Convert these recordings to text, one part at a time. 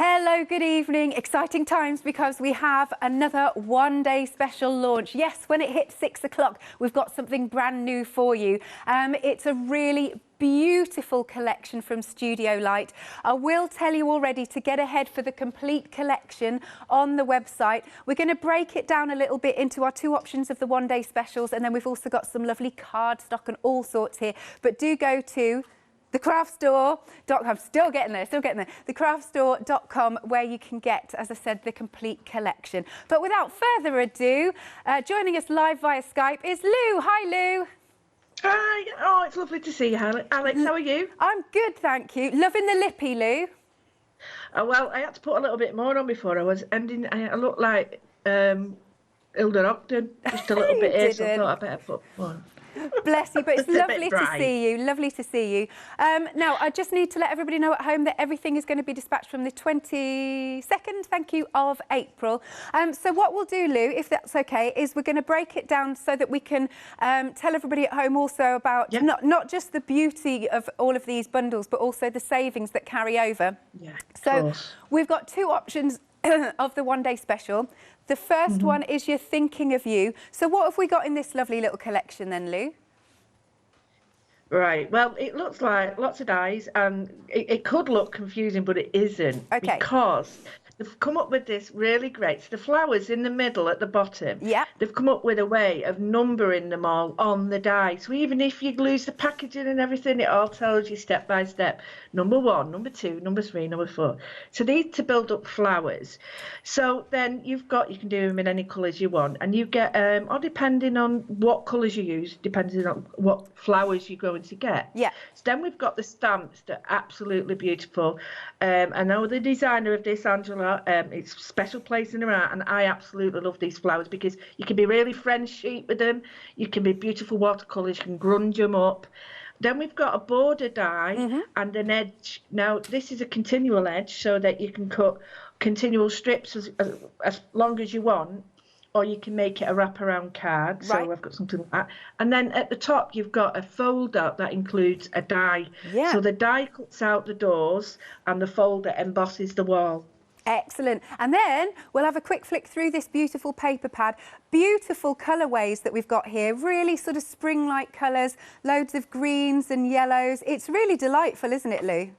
Hello, good evening. Exciting times because we have another one-day special launch. Yes, when it hits 6 o'clock, we've got something brand new for you. It's a really beautiful collection from Studio Light. I will tell you already to get ahead for the complete collection on the website. We're going to break it down a little bit into our two options of the one-day specials, and then we've also got some lovely card stock and all sorts here. But do go to thecraftstore.com, still getting there, thecraftstore.com, where you can get, as I said, the complete collection. But without further ado, joining us live via Skype is Lou. Hi, Lou. Hi. Oh, it's lovely to see you, Alex. How are you? I'm good, thank you. Loving the lippy, Lou. Well, I had to put a little bit more on before I was ending. I look like Hilda Ogden, just a little bit here, so I thought I'd better put more. Bless you, but it's lovely to see you. Lovely to see you. Now, I just need to let everybody know at home that everything is going to be dispatched from the 22nd, thank you, of April. So what we'll do, Lou, if that's okay, is we're going to break it down so that we can tell everybody at home also about not just the beauty of all of these bundles, but also the savings that carry over. Yeah, so we've got two options of the one-day special. The first one is You're Thinking of You. So what have we got in this lovely little collection then, Lou? Right, well, it looks like lots of dies, and it could look confusing, but it isn't. Okay. Because they've come up with this really great, so the flowers in the middle at the bottom, they've come up with a way of numbering them all on the die. So even if you lose the packaging and everything, it all tells you step by step. Number 1, number 2, number 3, number 4. So these to build up flowers. So then you can do them in any colours you want, and you get, or depending on what colours you use, depending on what flowers you're going to get. Yeah. So then we've got the stamps that are absolutely beautiful. I know the designer of this, Angela, it's a special place in her art, and I absolutely love these flowers because you can be really French-chic with them. You can be beautiful watercolours, you can grunge them up. Then we've got a border die and an edge. Now, this is a continual edge so that you can cut continual strips as long as you want, or you can make it a wraparound card. So I've got something like that. And then at the top, you've got a folder that includes a die. Yeah. So the die cuts out the doors and the folder embosses the wall. Excellent. And then we'll have a quick flick through this beautiful paper pad. Beautiful colourways that we've got here. Really sort of spring-like colours. Loads of greens and yellows. It's really delightful, isn't it, Lou?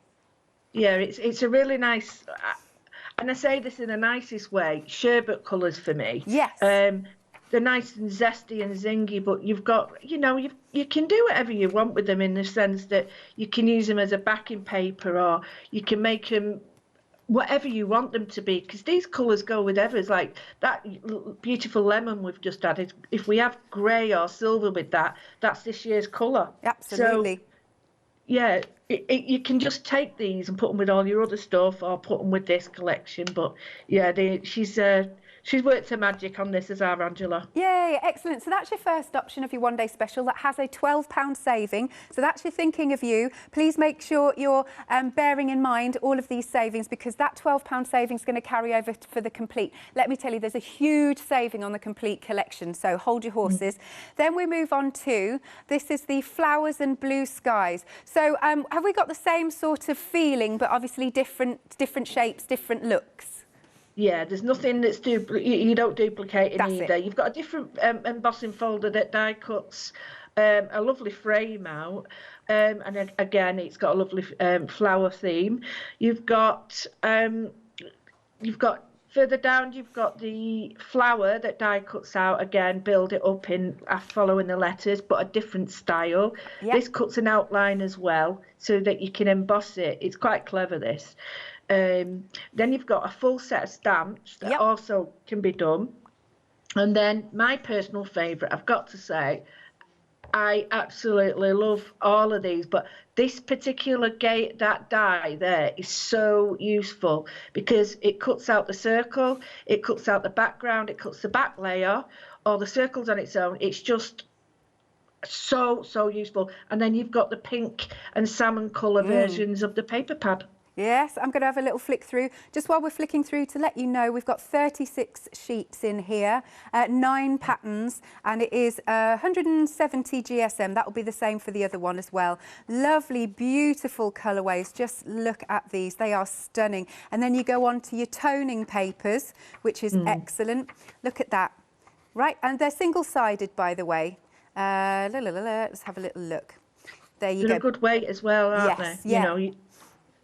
Yeah, it's a really nice... And I say this in the nicest way, sherbet colours for me. Yes. They're nice and zesty and zingy, but you've got, you can do whatever you want with them in the sense that you can use them as a backing paper, or you can make them whatever you want them to be, because these colours go with others. Like that beautiful lemon we've just added, if we have grey or silver with that, that's this year's colour. Absolutely. So, yeah, you can just take these and put them with all your other stuff, or put them with this collection. But yeah, she's worked her magic on this, as our Angela. Yay, excellent. So that's your first option of your one-day special that has a £12 saving. So that's You're Thinking of You. Please make sure you're bearing in mind all of these savings, because that £12 saving is going to carry over for the complete. Let me tell you, there's a huge saving on the complete collection, so hold your horses. Then we move on to, this is the Flowers and Blue Skies. So have we got the same sort of feeling, but obviously different shapes, different looks? Yeah, there's nothing that's you don't duplicate it either. You've got a different embossing folder that die cuts a lovely frame out, and again, it's got a lovely flower theme. You've got further down, you've got the flower that die cuts out, again, build it up in following the letters, but a different style. Yep. This cuts an outline as well, so that you can emboss it. It's quite clever, this. Then you've got a full set of stamps that also can be done. And then my personal favourite, I've got to say, I absolutely love all of these, but this particular that die there is so useful because it cuts out the circle, it cuts out the background, it cuts the back layer, or the circles on its own. It's just so useful. And then you've got the pink and salmon colour versions of the paper pad. Yes, I'm going to have a little flick through. Just while we're flicking through, to let you know, we've got 36 sheets in here, 9 patterns, and it is 170 GSM. That will be the same for the other one as well. Lovely, beautiful colourways. Just look at these. They are stunning. And then you go on to your toning papers, which is excellent. Look at that. Right, and they're single-sided, by the way. Let's have a little look. There you go. They're a good weight as well, aren't they? Yeah. You know,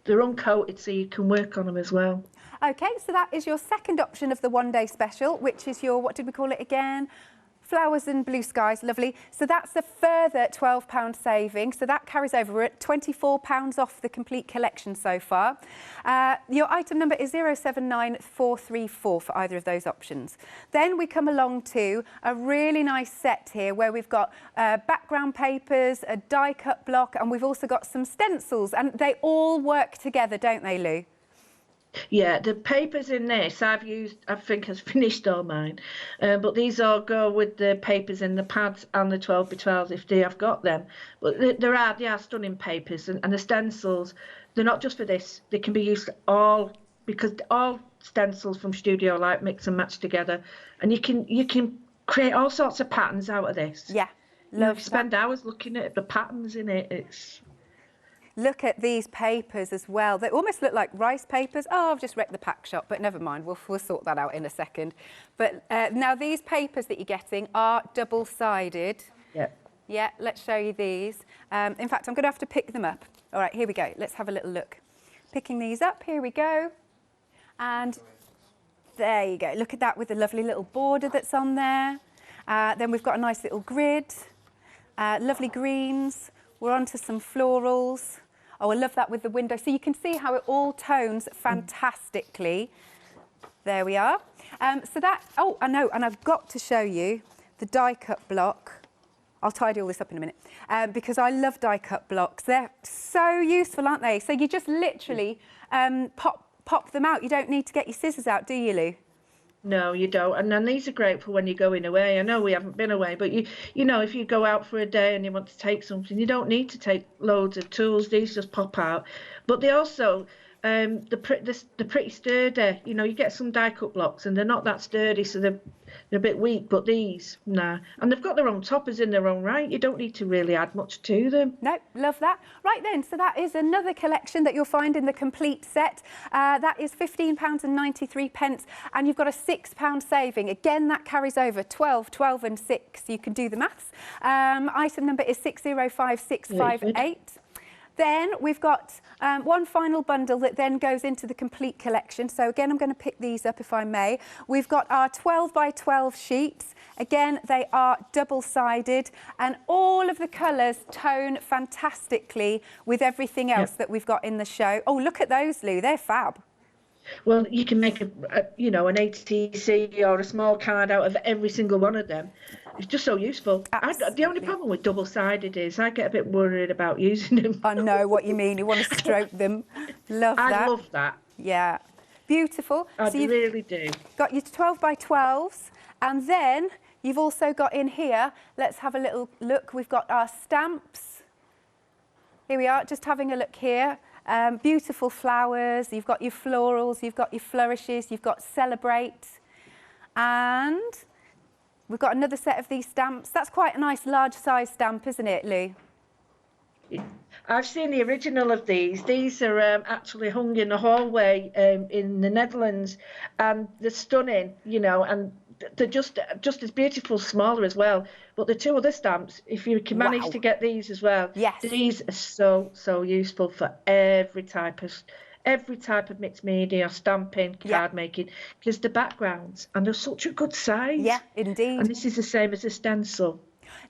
they're uncoated, so you can work on them as well. Okay, so that is your second option of the one-day special, which is your, what did we call it again? Flowers and blue skies, lovely. So that's a further £12 saving. So that carries over. We're at £24 off the complete collection so far. Your item number is 079434 for either of those options. Then we come along to a really nice set here where we've got background papers, a die cut block, and we've also got some stencils, and they all work together, don't they, Lou? Yeah, the papers in this I think I've finished all mine, but these all go with the papers in the pads and the 12x12s if they have got them. But they are stunning papers, and the stencils, they're not just for this, they can be used because all stencils from Studio Light mix and match together, and you can create all sorts of patterns out of this. Yeah, you spend hours looking at the patterns in it. Look at these papers as well. They almost look like rice papers. Oh, I've just wrecked the pack shop, but never mind. We'll sort that out in a second. But now these papers that you're getting are double-sided. Yeah. Yeah, let's show you these. In fact, I'm going to have to pick them up. All right, here we go. Let's have a little look. Picking these up, here we go. And there you go. Look at that with the lovely little border that's on there. Then we've got a nice little grid, lovely greens. We're on to some florals. Oh, I love that with the window. So you can see how it all tones fantastically. There we are. So that, oh, I know, and I've got to show you the die cut block. I'll tidy all this up in a minute because I love die cut blocks. They're so useful, aren't they? So you just literally pop them out. You don't need to get your scissors out, do you, Lou? No, you don't. And then these are great for when you're going away. I know we haven't been away, but you know, if you go out for a day and you want to take something, you don't need to take loads of tools. These just pop out. But they also, they're pretty sturdy. You know, you get some die cut blocks and they're not that sturdy, so they're a bit weak. But these, nah. And they've got their own toppers in their own right. You don't need to really add much to them. No, love that. Right then, so that is another collection that you'll find in the complete set. That is £15.93, and you've got a £6 saving. Again, that carries over 12, 12 and 6. You can do the maths. Item number is 605658. Then we've got one final bundle that then goes into the complete collection. So again, I'm going to pick these up if I may. We've got our 12x12 sheets. Again, they are double-sided, and all of the colours tone fantastically with everything else that we've got in the show. Oh, look at those, Lou. They're fab. Well, you can make an ATC or a small card out of every single one of them. It's just so useful. The only problem with double-sided is I get a bit worried about using them. I know what you mean. You want to stroke them. Love that. I love that. Yeah. Beautiful. I really do. Got your 12x12s, and then you've also got in here, let's have a little look. We've got our stamps. Here we are, just having a look here. Beautiful flowers, you've got your florals, you've got your flourishes, you've got celebrate, and we've got another set of these stamps. That's quite a nice large size stamp, isn't it, Lou? I've seen the original of these. These are actually hung in the hallway in the Netherlands, and they're stunning, you know, and they're just as beautiful, smaller as well. But the two other stamps, if you can manage to get these as well, these are so useful for every type of mixed media, stamping, card making, because the backgrounds, and they're such a good size. Yeah, indeed. And this is the same as a stencil.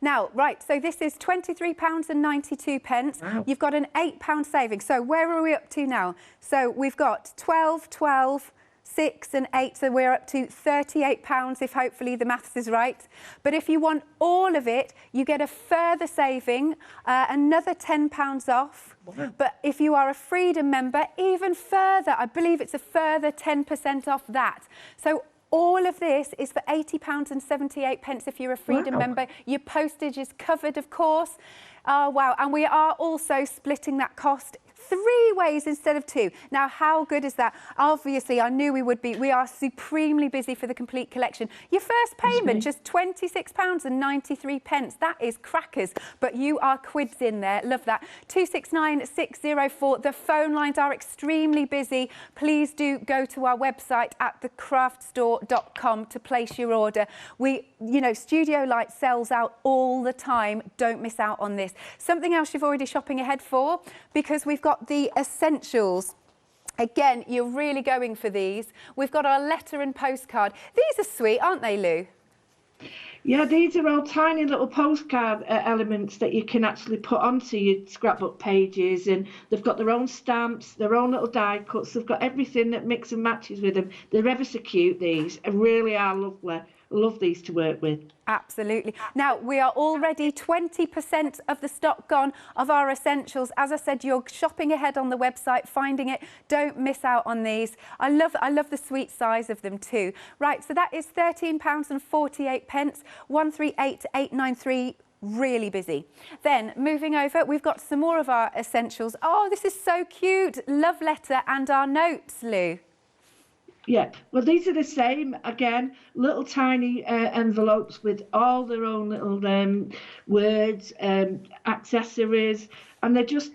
Now, right, so this is £23.92. Wow. You've got an £8 saving. So where are we up to now? So we've got 12, 12, 6 and 8, so we're up to £38 if hopefully the maths is right. But if you want all of it, you get a further saving, another £10 off. Wow. But if you are a Freedom member, even further, I believe it's a further 10% off that. So all of this is for £80.78 if you're a Freedom member. Your postage is covered, of course. Oh, wow. And we are also splitting that cost 3 ways instead of 2. Now, how good is that? Obviously, I knew we would be. We are supremely busy for the complete collection. Your first payment, just £26.93. That is crackers, but you are quids in there. Love that. 269604. The phone lines are extremely busy. Please do go to our website at thecraftstore.com to place your order. Studio Light sells out all the time. Don't miss out on this. Something else you've already shopping ahead for, because we've got the essentials. Again, you're really going for these. We've got our letter and postcard. These are sweet, aren't they, Lou? Yeah, these are all tiny little postcard elements that you can actually put onto your scrapbook pages, and they've got their own stamps, their own little die cuts. They've got everything that mix and matches with them. They're ever so cute, these. They really are lovely. Love these to work with. Absolutely. Now, we are already 20% of the stock gone of our essentials. As I said, you're shopping ahead on the website, finding it. Don't miss out on these. I love the sweet size of them too. Right, so that is £13.48, 138893. Really busy. Then moving over, we've got some more of our essentials. Oh, this is so cute. Love letter and our notes, Lou. Yeah, well, these are the same. Again, little tiny envelopes with all their own little words, accessories, and they're just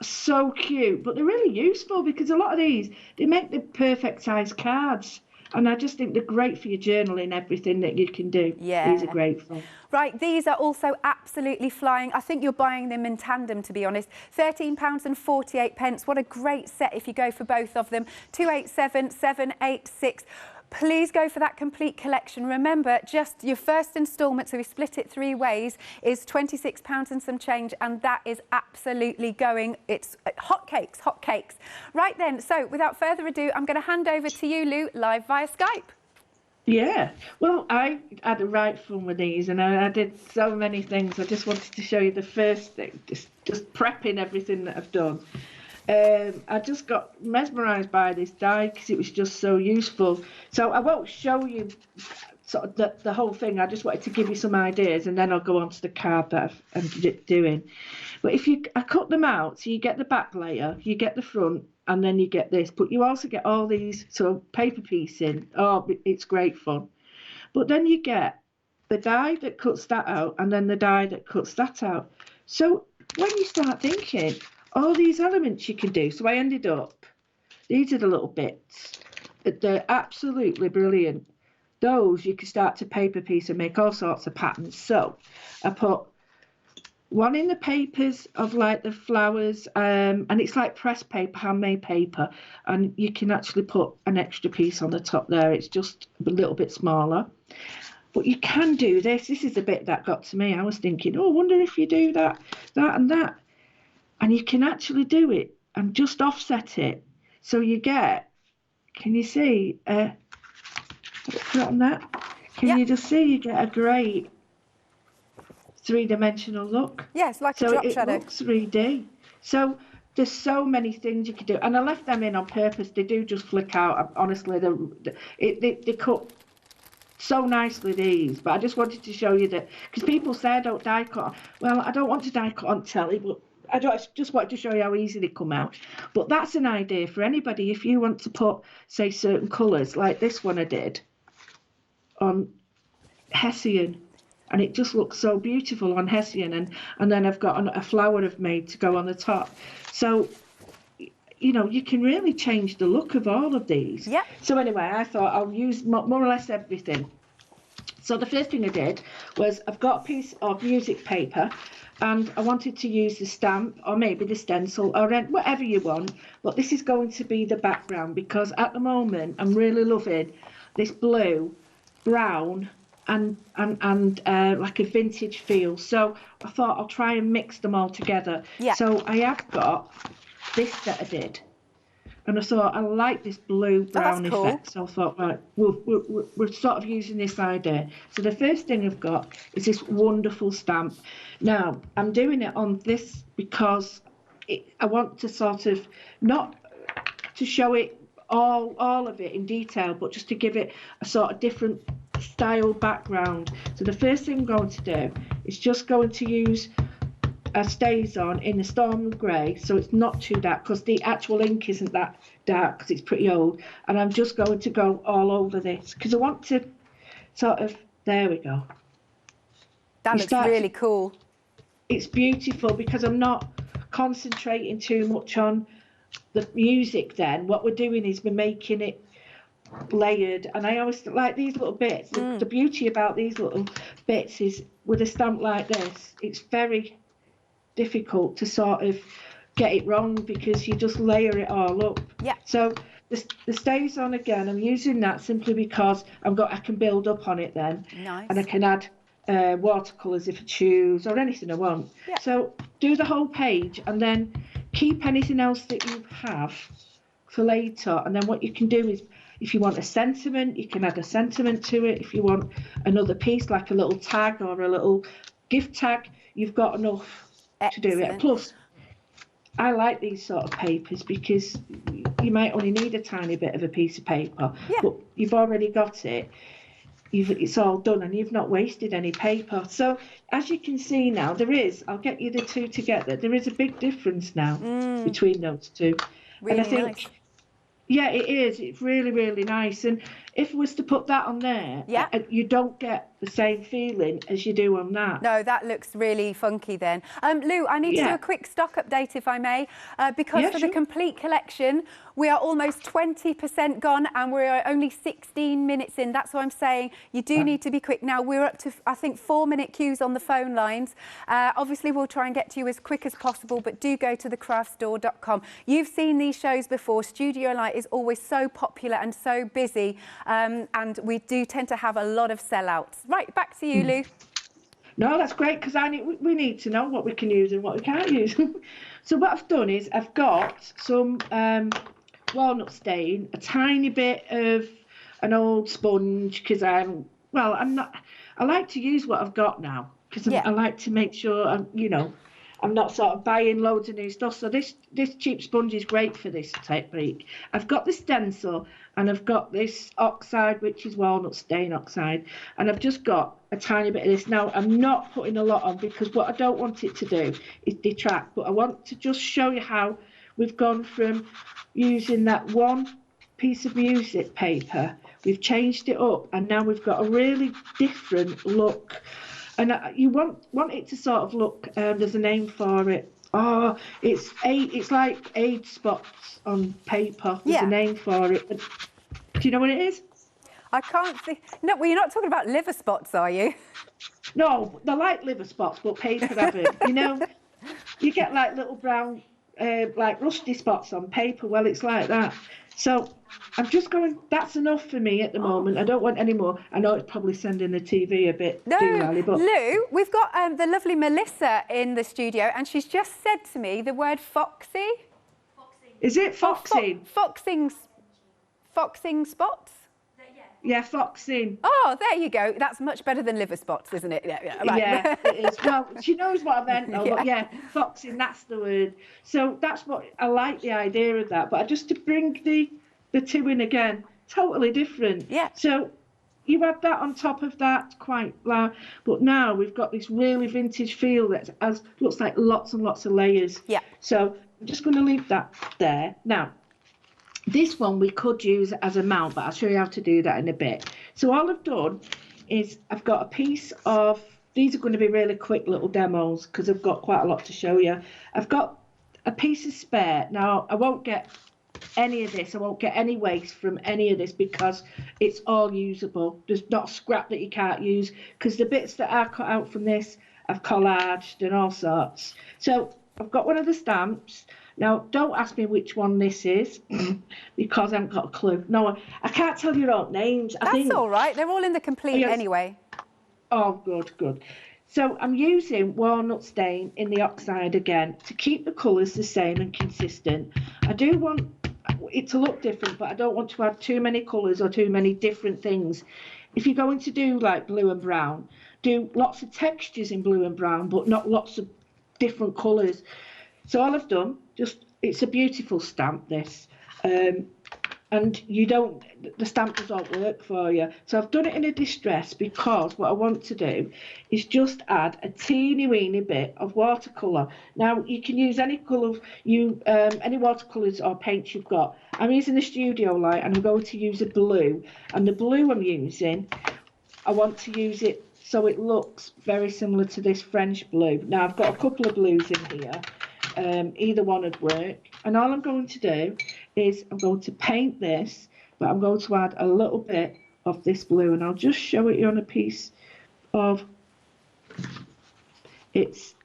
so cute. But they're really useful, because a lot of these, they make the perfect size cards. And I just think they're great for your journaling, everything that you can do. Yeah. These are great fun. Right, these are also absolutely flying. I think you're buying them in tandem, to be honest. £13.48. What a great set if you go for both of them. 287786. Please go for that complete collection. Remember, just your first instalment, so we split it 3 ways, is £26 and some change, and that is absolutely going. It's hotcakes, hotcakes. Right then, so without further ado, I'm going to hand over to you, Lou, live via Skype. Yeah, well, I had a right fun with these, and I did so many things. I just wanted to show you the first thing, just prepping everything that I've done. I just got mesmerised by this die because it was just so useful. So I won't show you sort of the whole thing. I just wanted to give you some ideas, and then I'll go on to the card that I'm doing. But I cut them out, so you get the back layer, you get the front, and then you get this. But you also get all these sort of paper piecing. Oh, it's great fun. But then you get the die that cuts that out, and then the die that cuts that out. So when you start thinking, all these elements you can do. So I ended up, these are the little bits. They're absolutely brilliant. Those you can start to paper piece and make all sorts of patterns. So I put one in the papers of like the flowers, and it's like pressed paper, handmade paper, and you can actually put an extra piece on the top there. It's just a little bit smaller. But you can do this. This is the bit that got to me. I was thinking, oh, I wonder if you do that, and that. And you can actually do it and just offset it. So you get, can you see, put on that? Can you just see you get a great 3-dimensional look? Yes, like a drop shadow. So it looks 3D. So there's so many things you could do. And I left them in on purpose. They do just flick out. Honestly, they cut so nicely, these. But I just wanted to show you that, because people say I don't die cut. Well, I don't want to die cut on telly, but I just wanted to show you how easy they come out. But that's an idea for anybody. If you want to put, say, certain colours, like this one I did on Hessian, and it just looks so beautiful on Hessian, and then I've got a flower I've made to go on the top. So, you know, you can really change the look of all of these. Yeah. So anyway, I thought I'll use more or less everything. So the first thing I did was, I've got a piece of music paper, and I wanted to use the stamp, or maybe the stencil, or whatever you want. But this is going to be the background, because at the moment I'm really loving this blue, brown, and like a vintage feel. So I thought I'll try and mix them all together. Yeah. So I have got this that I did, and I thought I like this blue-brown effect. So I thought, right, we're sort of using this idea. So the first thing I've got is this wonderful stamp. Now, I'm doing it on this because I want to sort of, not to show it all of it in detail, but just to give it a sort of different style background. So the first thing I'm going to do is just going to use stays on in the storm grey, so it's not too dark, because the actual ink isn't that dark because it's pretty old. And I'm just going to go all over this because I want to sort of, there we go. That looks really cool. It's beautiful because I'm not concentrating too much on the music then. What we're doing is we're making it layered, and I always like these little bits. The beauty about these little bits is with a stamp like this, it's very difficult to sort of get it wrong because you just layer it all up. Yeah. So the stays on again, I'm using that simply because I can build up on it then. Nice. And I can add watercolours if I choose, or anything I want. Yeah. So do the whole page and then keep anything else that you have for later. And then what you can do is, if you want a sentiment, you can add a sentiment to it. If you want another piece, like a little tag or a little gift tag, you've got enough to do it. Plus, I like these sort of papers because you might only need a tiny bit of a piece of paper, but you've already got it. It's all done and you've not wasted any paper. So as you can see now, I'll get you the two together, there is a big difference now between those two. Really and I think, nice. Yeah, it is. It's really, really nice. And if we was to put that on there, you don't get the same feeling as you do on that. No, that looks really funky then. Lou, I need to do a quick stock update, if I may, because for the complete collection, we are almost 20% gone and we're only 16 minutes in. That's what I'm saying. You do need to be quick now. We're up to, I think, 4-minute queues on the phone lines. Obviously, we'll try and get to you as quick as possible, but do go to thecraftstore.com. You've seen these shows before. Studio Light is always so popular and so busy, and we do tend to have a lot of sellouts. Right, back to you, Lou. No, that's great, because we need to know what we can use and what we can't use. So what I've done is I've got some walnut stain, a tiny bit of an old sponge, because I like to use what I've got now, because I like to make sure I'm not sort of buying loads of new stuff. So this cheap sponge is great for this technique. I've got the stencil and I've got this oxide, which is walnut stain oxide, and I've just got a tiny bit of this. Now, I'm not putting a lot on because what I don't want it to do is detract, but I want to just show you how we've gone from using that one piece of music paper, we've changed it up, and now we've got a really different look. And you want it to sort of look, there's a name for it. Oh, it's like age spots on paper. There's a name for it. Do you know what it is? I can't see. No, well, you're not talking about liver spots, are you? No, they're like liver spots, but paper haven't. You get like little brown, like rusty spots on paper. Well, it's like that. So I'm just going, that's enough for me at the moment. I don't want any more. I know it's probably sending the TV a bit doolally, but... Lou, we've got the lovely Melissa in the studio, and she's just said to me the word foxy. Is it foxing? Foxing spots? Yeah, foxing. Oh, there you go. That's much better than liver spots, isn't it? Yeah, right. Yeah, it is. Well, she knows what I meant, though. But yeah, foxing, that's the word. So that's what I like, the idea of that. But just to bring the two in again, totally different. Yeah. So you add that on top of that, quite loud. But now we've got this really vintage feel that looks like lots and lots of layers. Yeah. So I'm just going to leave that there. Now, this one we could use as a mount, but I'll show you how to do that in a bit. So all I've done is I've got a piece of, these are going to be really quick little demos because I've got quite a lot to show you. I've got a piece of spare. Now, I won't get any of this. I won't get any waste from any of this because it's all usable. There's not scrap that you can't use because the bits that are cut out from this I've collaged and all sorts. So I've got one of the stamps. Now, don't ask me which one this is because I haven't got a clue. No, I can't tell you all names. That's all right. They're all in the complete anyway. Oh, good. So I'm using Walnut Stain in the oxide again to keep the colours the same and consistent. I do want it to look different, but I don't want to add too many colours or too many different things. If you're going to do like blue and brown, do lots of textures in blue and brown, but not lots of different colours. So all I've done, it's a beautiful stamp, this. and the stamp does not work for you. So I've done it in a distress because what I want to do is just add a teeny weeny bit of watercolour. Now you can use any colour, any watercolours or paints you've got. I'm using the Studio Light and I'm going to use a blue, and the blue I'm using, I want to use it so it looks very similar to this French blue. Now I've got a couple of blues in here, either one would work, and all I'm going to do is I'm going to paint this, but I'm going to add a little bit of this blue, and I'll just show it you on a piece of, it's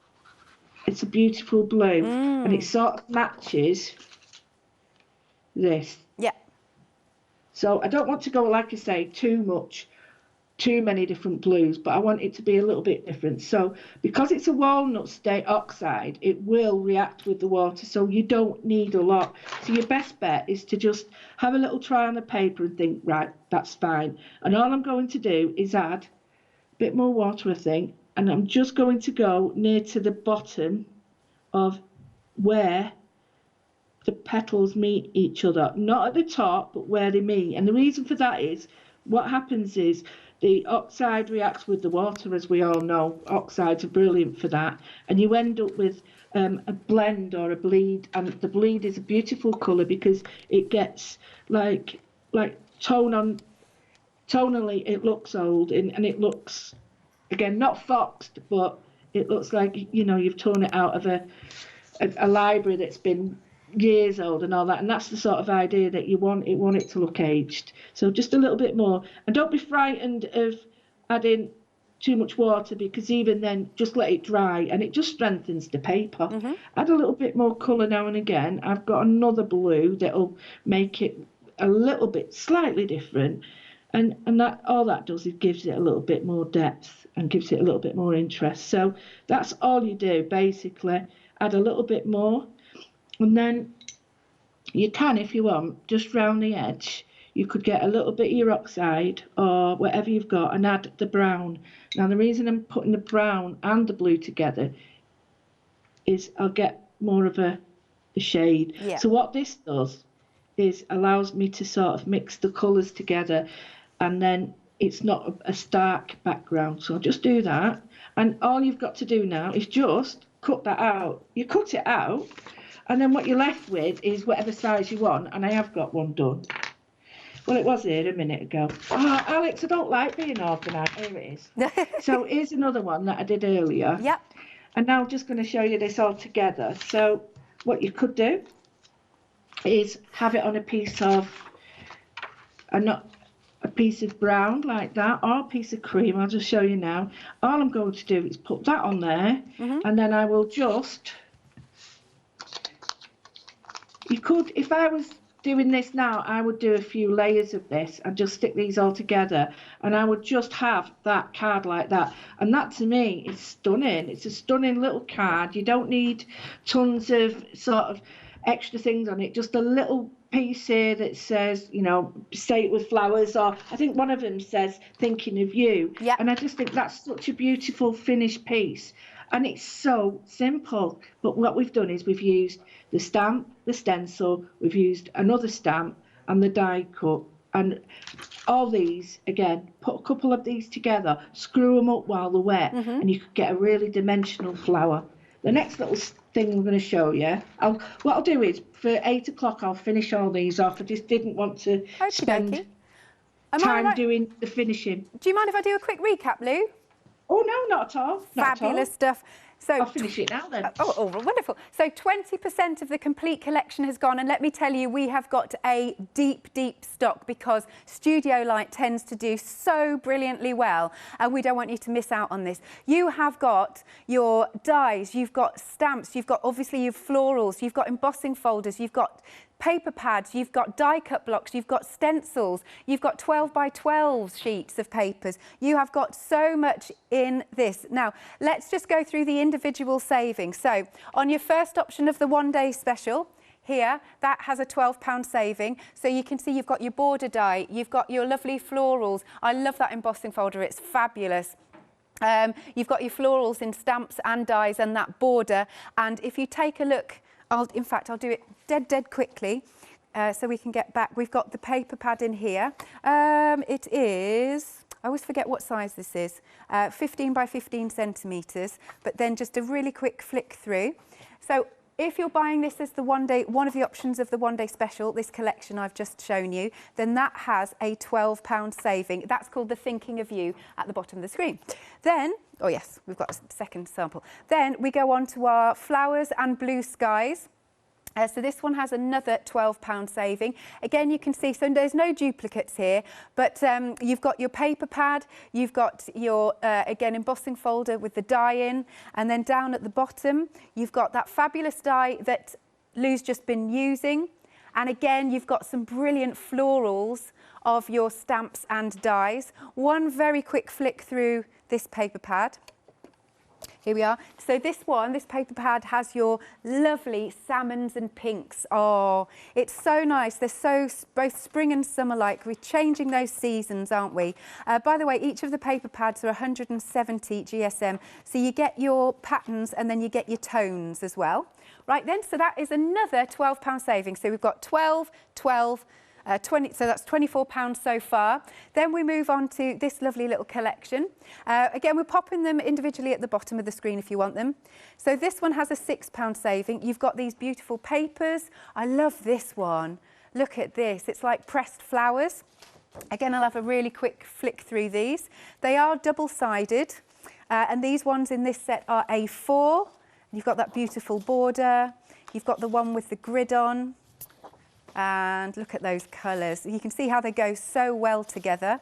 a beautiful blue, and it sort of matches this. Yeah. So I don't want to go, like I say, too many different blues, but I want it to be a little bit different. So because it's a walnut stain oxide, it will react with the water, so you don't need a lot. So your best bet is to just have a little try on the paper and think, right, that's fine. And all I'm going to do is add a bit more water, I think, and I'm just going to go near to the bottom of where the petals meet each other, not at the top, but where they meet. And the reason for that is, what happens is the oxide reacts with the water, as we all know. Oxides are brilliant for that, and you end up with a blend or a bleed, and the bleed is a beautiful colour because it gets like tonally it looks old, and it looks, again, not foxed, but it looks like, you know, you've torn it out of a library that's been years old and all that, and that's the sort of idea that you want it to look aged. So just a little bit more, and don't be frightened of adding too much water, because even then, just let it dry and it just strengthens the paper. Add a little bit more colour now and again. I've got another blue that'll make it a little bit slightly different, and that all that does is gives it a little bit more depth and gives it a little bit more interest. So that's all you do basically. Add a little bit more. And then you can, if you want, just round the edge, you could get a little bit of your oxide or whatever you've got and add the brown. Now, the reason I'm putting the brown and the blue together is I'll get more of a shade. Yeah. So what this does is allows me to sort of mix the colours together, and then it's not a stark background. So I'll just do that. And all you've got to do now is just cut that out. You cut it out, and then what you're left with is whatever size you want, and I have got one done. Well, it was here a minute ago. Oh, Alex, I don't like being organised. Here it is. So here's another one that I did earlier. Yep. And now I'm just going to show you this all together. So what you could do is have it on a piece of, a piece of brown like that, or a piece of cream. I'll just show you now. All I'm going to do is put that on there, and then I will just... You could, if I was doing this now, I would do a few layers of this and just stick these all together, and I would just have that card like that. And that, to me, is stunning. It's a stunning little card. You don't need tons of sort of extra things on it, just a little piece here that says, you know, say it with flowers, or I think one of them says thinking of you. Yep. And I just think that's such a beautiful finished piece. And it's so simple. But what we've done is we've used the stamp, the stencil, we've used another stamp and the die cut. And all these, again, put a couple of these together, screw them up while they're wet, and you could get a really dimensional flower. The next little thing I'm going to show you, what I'll do is, for 8 o'clock, I'll finish all these off. I just didn't want to spend time doing the finishing. Do you mind if I do a quick recap, Lou? Oh, no, not at all. Fabulous stuff. So I'll finish it now then. Oh, wonderful. So 20% of the complete collection has gone, and let me tell you, we have got a deep, deep stock because Studio Light tends to do so brilliantly well, and we don't want you to miss out on this. You have got your dies, you've got stamps, you've got obviously your florals, you've got embossing folders, you've got paper pads, you've got die cut blocks, you've got stencils, you've got 12 by 12 sheets of papers. You have got so much in this. Now, let's just go through the individual savings. So, on your first option of the one-day special, here, that has a £12 saving. So you can see you've got your border die, you've got your lovely florals. I love that embossing folder, it's fabulous. You've got your florals in stamps and dies and that border. And if you take a look, in fact, I'll do it dead quickly. so we can get back. We've got the paper pad in here. It is, I always forget what size this is, 15 by 15 centimetres, but then just a really quick flick through. So if you're buying this as the one of the options of the one-day special, this collection I've just shown you, then that has a £12 saving. That's called the Thinking of You at the bottom of the screen. Then, oh yes, we've got a second sample. Then we go on to our Flowers and Blue Skies. So this one has another £12 saving. Again, you can see, so there's no duplicates here, but you've got your paper pad, you've got your, again, embossing folder with the die in, and then down at the bottom, you've got that fabulous die that Lou's just been using. And again, you've got some brilliant florals of your stamps and dies. One very quick flick through this paper pad. Here we are. So this paper pad has your lovely salmons and pinks. Oh, it's so nice. They're so both spring and summer-like. We're changing those seasons, aren't we? By the way, each of the paper pads are 170 GSM. So you get your patterns and then you get your tones as well. Right then, so that is another £12 saving. So we've got 12, 12, 20, so that's £24 so far. Then we move on to this lovely little collection. Again, we're popping them individually at the bottom of the screen if you want them. So this one has a £6 saving. You've got these beautiful papers. I love this one. Look at this. It's like pressed flowers. Again, I'll have a really quick flick through these. They are double-sided, and these ones in this set are A4. You've got that beautiful border. You've got the one with the grid on. And look at those colours. You can see how they go so well together.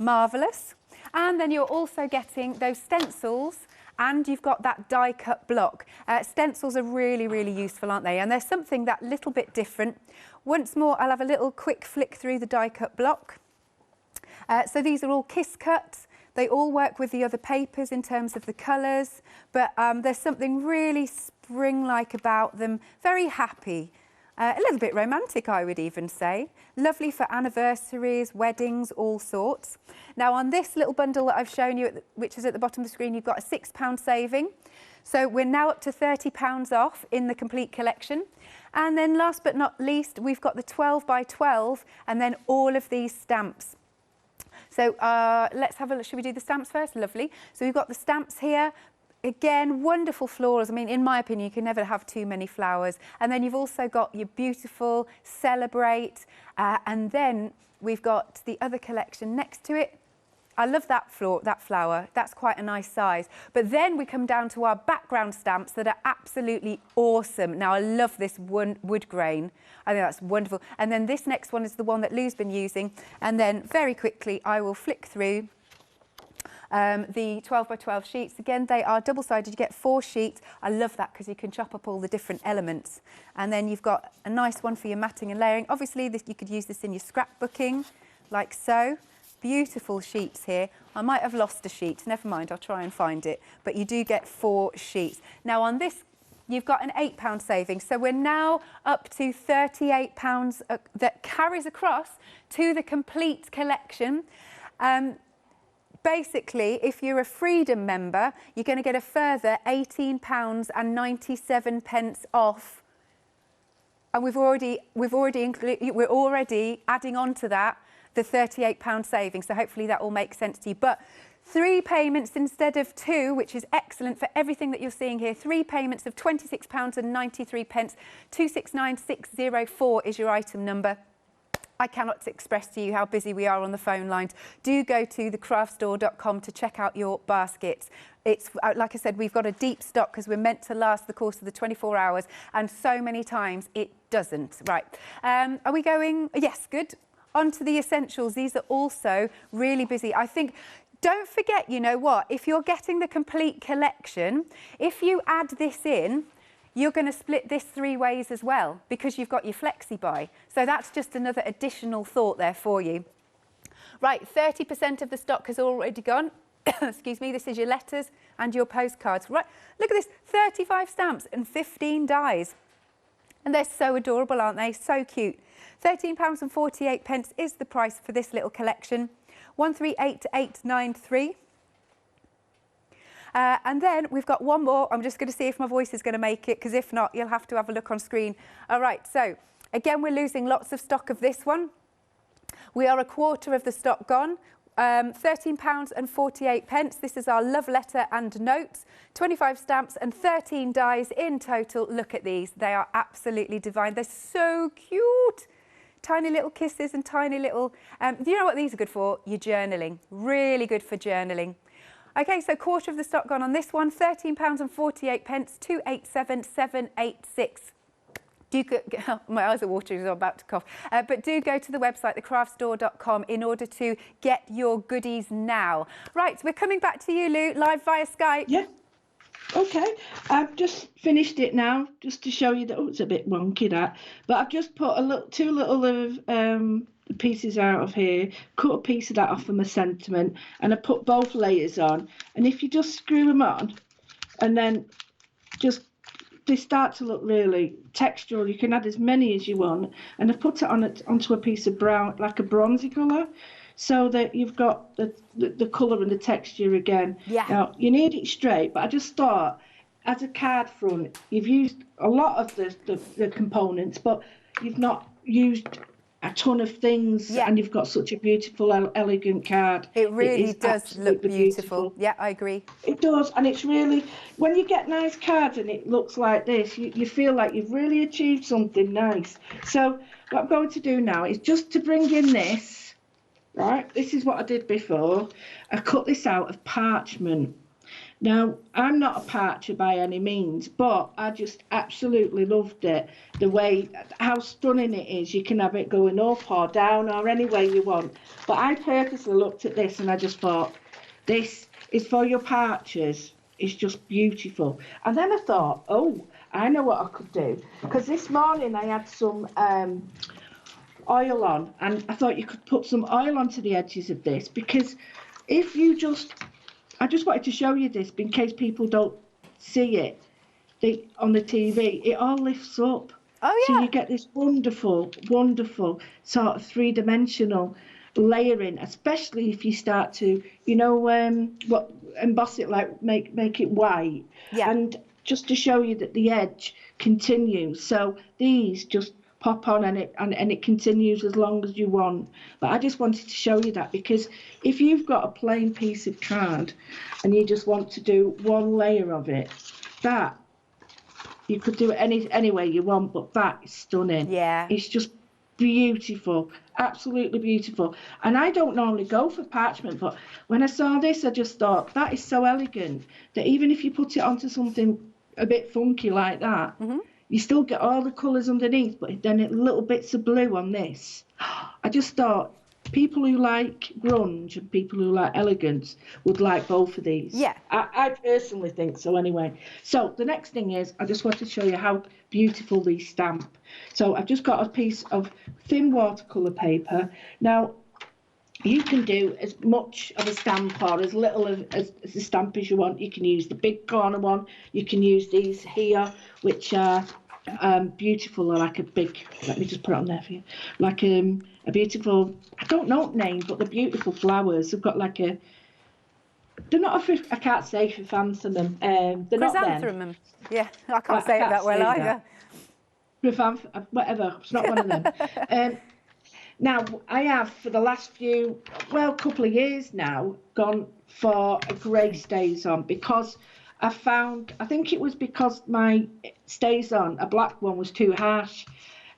Marvellous. And then you're also getting those stencils, and you've got that die cut block. Stencils are really, really useful, aren't they? And there's something that little bit different. Once more, I'll have a little quick flick through the die cut block. So these are all kiss cuts. They all work with the other papers in terms of the colours, but there's something really spring-like about them. Very happy. A little bit romantic, I would even say. Lovely for anniversaries, weddings, all sorts. Now, on this little bundle that I've shown you, which is at the bottom of the screen, you've got a £6 saving. So we're now up to £30 off in the complete collection. And then last but not least, we've got the 12 by 12 and then all of these stamps. So let's have a look. Should we do the stamps first? Lovely. So we've got the stamps here. Again, wonderful florals. I mean, in my opinion, you can never have too many flowers. And then you've also got your beautiful Celebrate. And then we've got the other collection next to it. I love that flower. That's quite a nice size. But then we come down to our background stamps that are absolutely awesome. Now, I love this wood grain. I think that's wonderful. And then this next one is the one that Lou's been using. And then very quickly, I will flick through the 12 by 12 sheets. Again, they are double-sided. You get 4 sheets. I love that because you can chop up all the different elements. And then you've got a nice one for your matting and layering. Obviously, you could use this in your scrapbooking, like so. Beautiful sheets here. I might have lost a sheet. Never mind, I'll try and find it. But you do get 4 sheets. Now, on this, you've got an £8 saving. So we're now up to £38 that carries across to the complete collection. Basically, if you're a Freedom member, you're going to get a further £18.97 off. And we're already adding on to that the £38 saving. So hopefully that will make sense to you. But 3 payments instead of 2, which is excellent for everything that you're seeing here. 3 payments of £26.93. 269604 is your item number. I cannot express to you how busy we are on the phone lines. Do go to thecraftstore.com to check out your baskets. It's, like I said, we've got a deep stock because we're meant to last the course of the 24 hours, and so many times it doesn't. Right. Are we going? Yes, good. On to the essentials. These are also really busy. I think, don't forget, you know what, if you're getting the complete collection, if you add this in, you're going to split this 3 ways as well because you've got your flexi buy. So that's just another additional thought there for you. Right, 30% of the stock has already gone. Excuse me, this is your letters and your postcards. Right, look at this, 35 stamps and 15 dies. And they're so adorable, aren't they? So cute. £13.48 is the price for this little collection. 138893. And then we've got one more. I'm just going to see if my voice is going to make it, because if not, you'll have to have a look on screen. All right, so Again, we're losing lots of stock of this one. We are a quarter of the stock gone. £13.48. This is our love letter and notes. 25 stamps and 13 dies in total. Look at these. They are absolutely divine. They're so cute. Tiny little kisses and tiny little... do you know what these are good for? Your journaling. Really good for journaling. OK, so quarter of the stock gone on this one. £13.48. 287786. My eyes are watering as I'm about to cough. But do go to the website, thecraftstore.com, in order to get your goodies now. Right, we're coming back to you, Lou, live via Skype. Yeah. OK. I've just finished it now, just to show you that, oh, it's a bit wonky, that. But I've just put two little of pieces out of here, cut a piece of that off from a sentiment, and I put both layers on. And if you just screw them on, and then they start to look really textural. You can add as many as you want, and I put it onto a piece of brown, like a bronzy colour, so that you've got the colour and the texture again. Yeah. Now you need it straight, but I just thought, as a card front, you've used a lot of the components, but you've not used a ton of things, and you've got such a beautiful, elegant card. It really does look beautiful. Yeah, I agree. It does, and it's really, when you get nice cards and it looks like this, you feel like you've really achieved something nice. So what I'm going to do now is just to bring in this, right? This is what I did before. I cut this out of parchment. Now, I'm not a parcher by any means, but I just absolutely loved it. The way, how stunning it is. You can have it going up or down or any way you want. But I purposely looked at this and I just thought, this is for your parchers. It's just beautiful. And then I thought, oh, I know what I could do. Because this morning I had some oil on, and I thought you could put some oil onto the edges of this, because if you I just wanted to show you this in case people don't see it on the TV. It all lifts up. Oh, yeah. So you get this wonderful, wonderful sort of three-dimensional layering, especially if you start to, emboss it, like make it white. Yeah. And just to show you that the edge continues. So these just pop on and it continues as long as you want. But I just wanted to show you that, because if you've got a plain piece of card and you just want to do one layer of it, that you could do it any way you want, but that is stunning. Yeah. It's just beautiful, absolutely beautiful. And I don't normally go for parchment, but when I saw this, I just thought that is so elegant that even if you put it onto something a bit funky like that, you still get all the colours underneath, but then little bits of blue on this. I just thought people who like grunge and people who like elegance would like both of these. Yeah. I personally think so anyway. So the next thing is, I just want to show you how beautiful these stamp. So I've just got a piece of thin watercolour paper. Now, you can do as much of a stamp or as little as a stamp as you want. You can use the big corner one. You can use these here, which are beautiful. They're like a big, let me just put it on there for you, like a beautiful, I don't know the name, but the beautiful flowers. They've got like they're not I can't say chrysanthemum. They're not them. Chrysanthemum. Yeah, I can't say it that well either. Whatever, it's not one of them. Now, I have, for the last couple of years now, gone for a grey StazOn, because I think it was because my StazOn, a black one, was too harsh.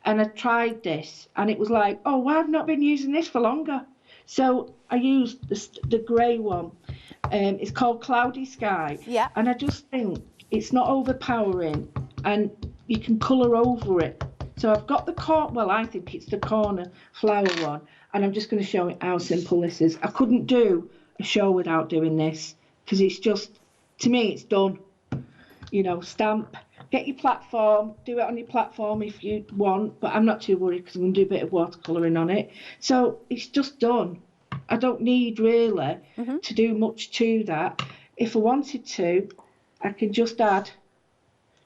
And I tried this, and it was like, oh, well, I've not been using this for longer. So I used the grey one. It's called Cloudy Sky. Yeah. And I just think it's not overpowering, and you can colour over it. So I've got I think it's the corner flower one, and I'm just going to show it how simple this is. I couldn't do a show without doing this, because it's just, to me, it's done. Stamp, get your platform, do it on your platform if you want, but I'm not too worried because I'm going to do a bit of watercolouring on it. So it's just done. I don't need really to do much to that. If I wanted to, I can just add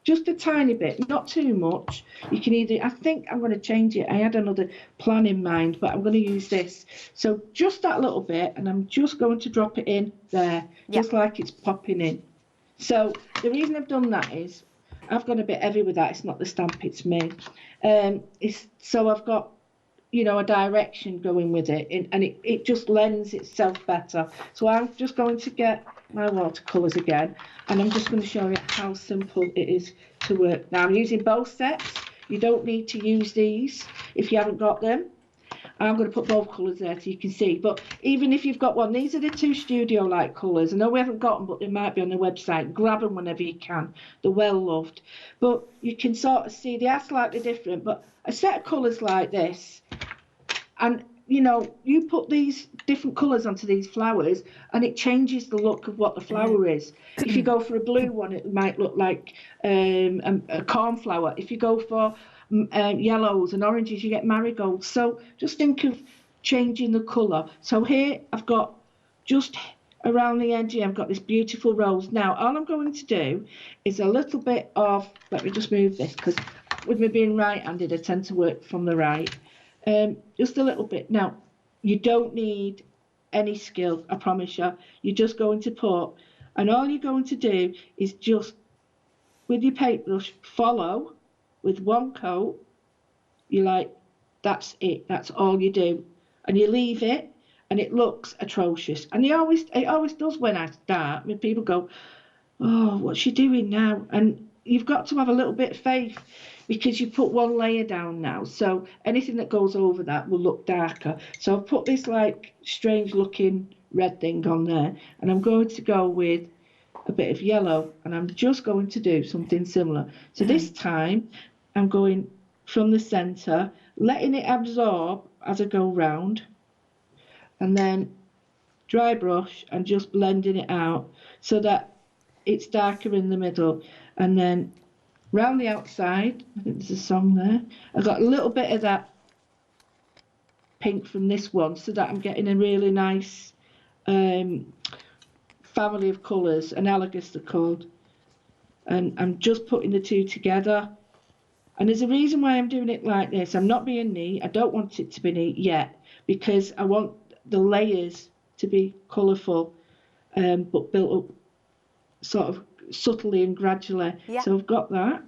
just a tiny bit, not too much. You can I think I'm going to change it. I had another plan in mind, but I'm going to use this. So just that little bit, and I'm just going to drop it in there, just like it's popping in. So the reason I've done that is I've gone a bit heavy with that. It's not the stamp, it's me. So I've got, you know, a direction going with it, and it just lends itself better. So I'm just going to get my watercolours again, and I'm just going to show you how simple it is to work. Now I'm using both sets. You don't need to use these if you haven't got them. I'm going to put both colours there so you can see. But even if you've got one, these are the 2 studio-like colours. I know we haven't got them, but they might be on the website. Grab them whenever you can. They're well-loved. But you can sort of see they are slightly different. But a set of colours like this, and, you know, you put these different colours onto these flowers, and it changes the look of what the flower is. If you go for a blue one, it might look like a cornflower. If you go for yellows and oranges, you get marigolds. So just think of changing the colour. So here I've got just around the edge here, I've got this beautiful rose. Now all I'm going to do is a little bit of, let me just move this, because with me being right-handed I tend to work from the right. Just a little bit. Now you don't need any skill, I promise you. You're just going to put, and all you're going to do is just with your paintbrush follow with one coat. You like, that's it, that's all you do, and you leave it, and it looks atrocious. And it always does when I start. I mean, people go, oh, what's she doing now? And you've got to have a little bit of faith, because you put one layer down now, so anything that goes over that will look darker. So I've put this like strange looking red thing on there, and I'm going to go with a bit of yellow, and I'm just going to do something similar. So this time I'm going from the centre, letting it absorb as I go round, and then dry brush and just blending it out so that it's darker in the middle. And then round the outside, I think there's a song there, I've got a little bit of that pink from this one, so that I'm getting a really nice family of colours, analogous they're called. And I'm just putting the 2 together. And there's a reason why I'm doing it like this. I'm not being neat. I don't want it to be neat yet, because I want the layers to be colourful, but built up sort of subtly and gradually. Yeah. So I've got that.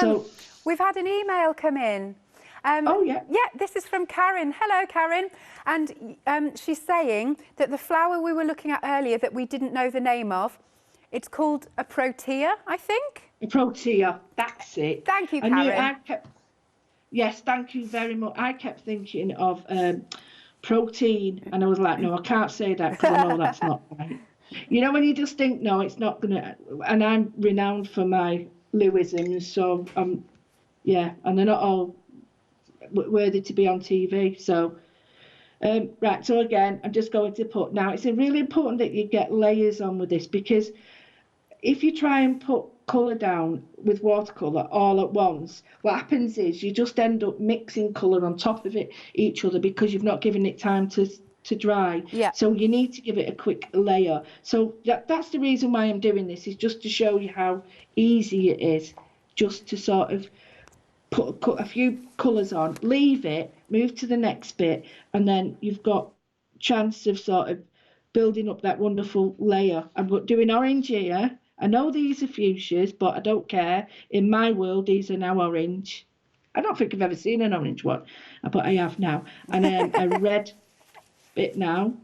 So we've had an email come in. Oh, yeah. Yeah, this is from Karen. Hello, Karen. And she's saying that the flower we were looking at earlier that we didn't know the name of, it's called a protea, I think. A protea, that's it. Thank you, Karen. Yes, thank you very much. I kept thinking of protein, and I was like, no, I can't say that, because I know that's not right. You know, when you just think, no, it's not going to, and I'm renowned for my Lewisms, so yeah, and they're not all worthy to be on TV. So right, so again, I'm just going to put, now it's really important that you get layers on with this, because if you try and put colour down with watercolour all at once, what happens is you just end up mixing colour on top of each other, because you've not given it time to dry. Yeah. So you need to give it a quick layer. So that's the reason why I'm doing this, is just to show you how easy it is just to sort of put a few colours on, leave it, move to the next bit, and then you've got chance of sort of building up that wonderful layer. I'm doing orange here. I know these are fuchsias, but I don't care. In my world, these are now orange. I don't think I've ever seen an orange one, but I have now. And then a red bit now.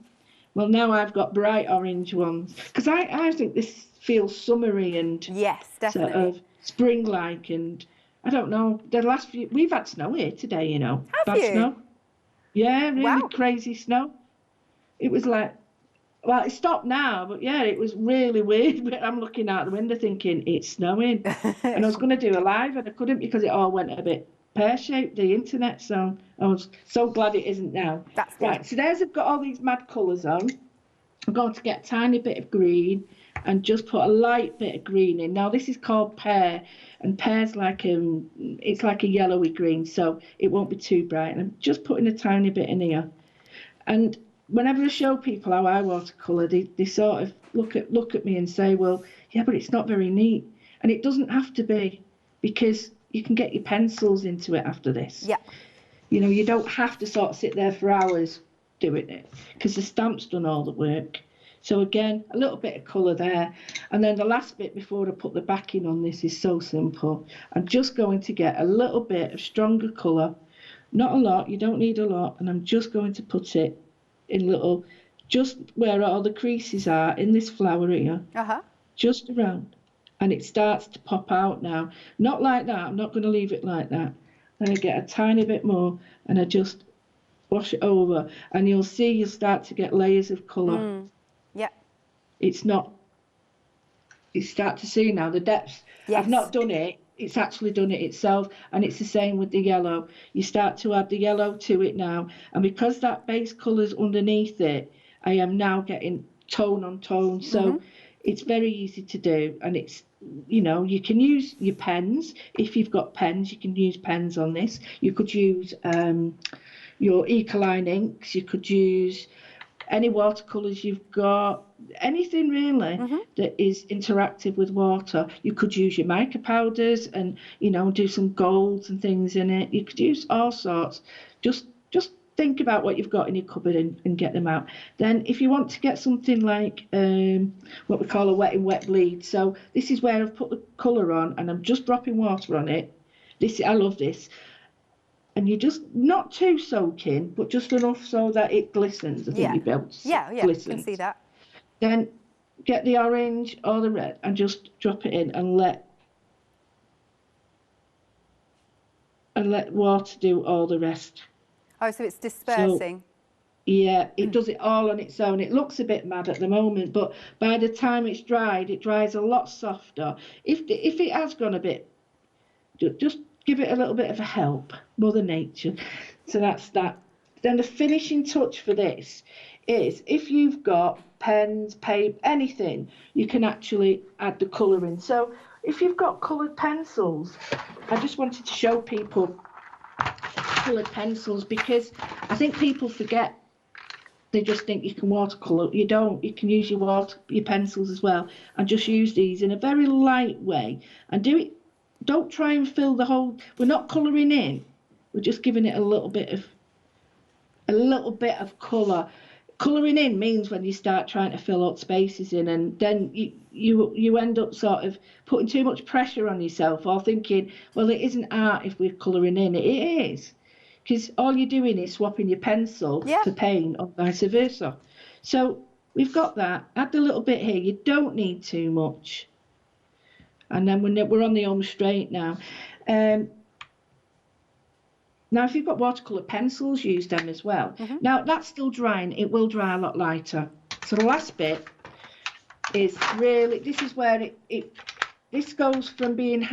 Well, now I've got bright orange ones, because I think this feels summery and yes, definitely sort of spring-like, and I don't know. The last few, we've had snow here today, you know. Have you? Snow. Yeah, really wow. Crazy snow. It was like, well, it stopped now, but yeah, it was really weird. I'm looking out the window thinking it's snowing, and I was going to do a live, and I couldn't because it all went a bit pear-shaped, the internet. So I was so glad it isn't now. That's good. Right. So there's, I've got all these mad colours on. I'm going to get a tiny bit of green and just put a light bit of green in. Now this is called pear, and pear's like it's like a yellowy green, so it won't be too bright. And I'm just putting a tiny bit in here. And whenever I show people how I watercolour, they sort of look at me and say, well, yeah, but it's not very neat. And it doesn't have to be, because you can get your pencils into it after this. Yeah. You know, you don't have to sort of sit there for hours doing it, because the stamp's done all the work. So again, a little bit of colour there. And then the last bit before I put the backing on this is so simple. I'm just going to get a little bit of stronger colour, not a lot, you don't need a lot, and I'm just going to put it in little, just where all the creases are in this flower here, just around. And it starts to pop out now. Not like that, I'm not going to leave it like that. Then I get a tiny bit more and I just wash it over, and you'll see you'll start to get layers of colour. It's not, you start to see now the depths. I've not done it, it's actually done it itself, and it's the same with the yellow. You start to add the yellow to it now, and because that base colour's underneath it, I am now getting tone on tone. So it's very easy to do, and it's, you know, you can use your pens. If you've got pens, you can use pens on this. You could use your Ecoline inks, you could use any watercolours you've got, anything really that is interactive with water. You could use your mica powders and, you know, do some golds and things in it. You could use all sorts. Just think about what you've got in your cupboard and get them out. Then if you want to get something like what we call a wet in wet bleed. So this is where I've put the colour on and I'm just dropping water on it. I love this. And you just, not too soaking, but just enough so that it glistens. I think you'll be able to see I can see that. Then get the orange or the red and just drop it in and let water do all the rest. Oh, so it's dispersing. So, yeah, it does it all on its own. It looks a bit mad at the moment, but by the time it's dried, it dries a lot softer. If it has gone a bit, just give it a little bit of a help, Mother Nature. So that's that. Then the finishing touch for this is, if you've got pens, paper, anything, you can actually add the colour in. So if you've got coloured pencils, I just wanted to show people coloured pencils, because I think people forget. They just think you can watercolour. You don't. You can use your pencils as well, and just use these in a very light way and do it. Don't try and fill the whole. We're not colouring in. We're just giving it a little bit of colour. Colouring in means when you start trying to fill out spaces in, and then you end up sort of putting too much pressure on yourself, or thinking, well, it isn't art if we're colouring in. It is, because all you're doing is swapping your pencil for paint, or vice versa. So we've got that. Add a little bit here. You don't need too much. And then we're on the home straight now. Now, if you've got watercolour pencils, use them as well. Now, that's still drying. It will dry a lot lighter. So the last bit is really, this is where this goes from being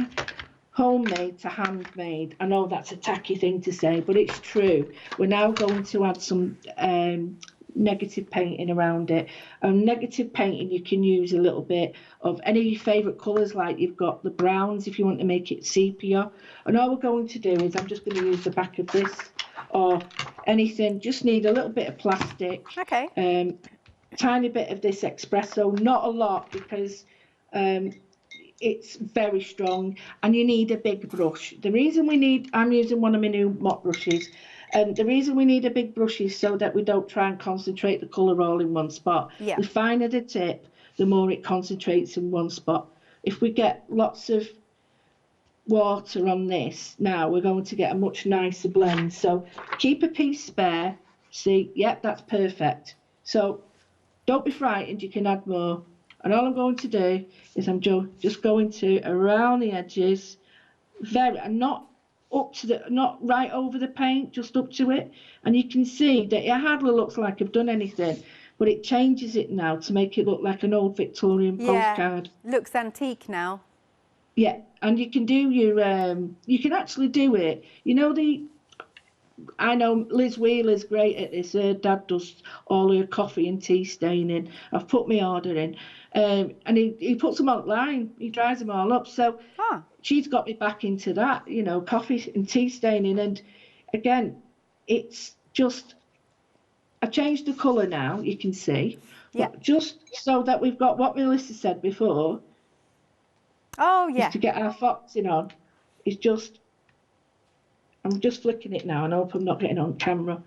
homemade to handmade. I know that's a tacky thing to say, but it's true. We're now going to add some negative painting around it. Negative painting, you can use a little bit of any of your favourite colours, like you've got the browns if you want to make it sepia. And all we're going to do is, I'm just going to use the back of this or anything. Just need a little bit of plastic. Okay. Tiny bit of this espresso, not a lot, because it's very strong, and you need a big brush. The reason I'm using one of my new mop brushes. And the reason we need a big brush is so that we don't try and concentrate the colour all in one spot. The finer the tip, the more it concentrates in one spot. If we get lots of water on this, now we're going to get a much nicer blend. So keep a piece spare. See, yep, that's perfect. So don't be frightened, you can add more. And all I'm going to do is I'm just going to around the edges, not right over the paint, just up to it. And you can see that it hardly looks like I've done anything, but it changes it now to make it look like an old Victorian postcard. Looks antique now. Yeah, and you can do you can actually do it. You know, I know Liz Wheeler's great at this. Her dad does all her coffee and tea staining. I've put my order in. And he puts them online. He dries them all up. So she's got me back into that, you know, coffee and tea staining. And again, it's just, I changed the colour now, you can see. But just so that we've got what Melissa said before. Is to get our foxing on. Is just, I'm just flicking it now, and I hope I'm not getting on camera.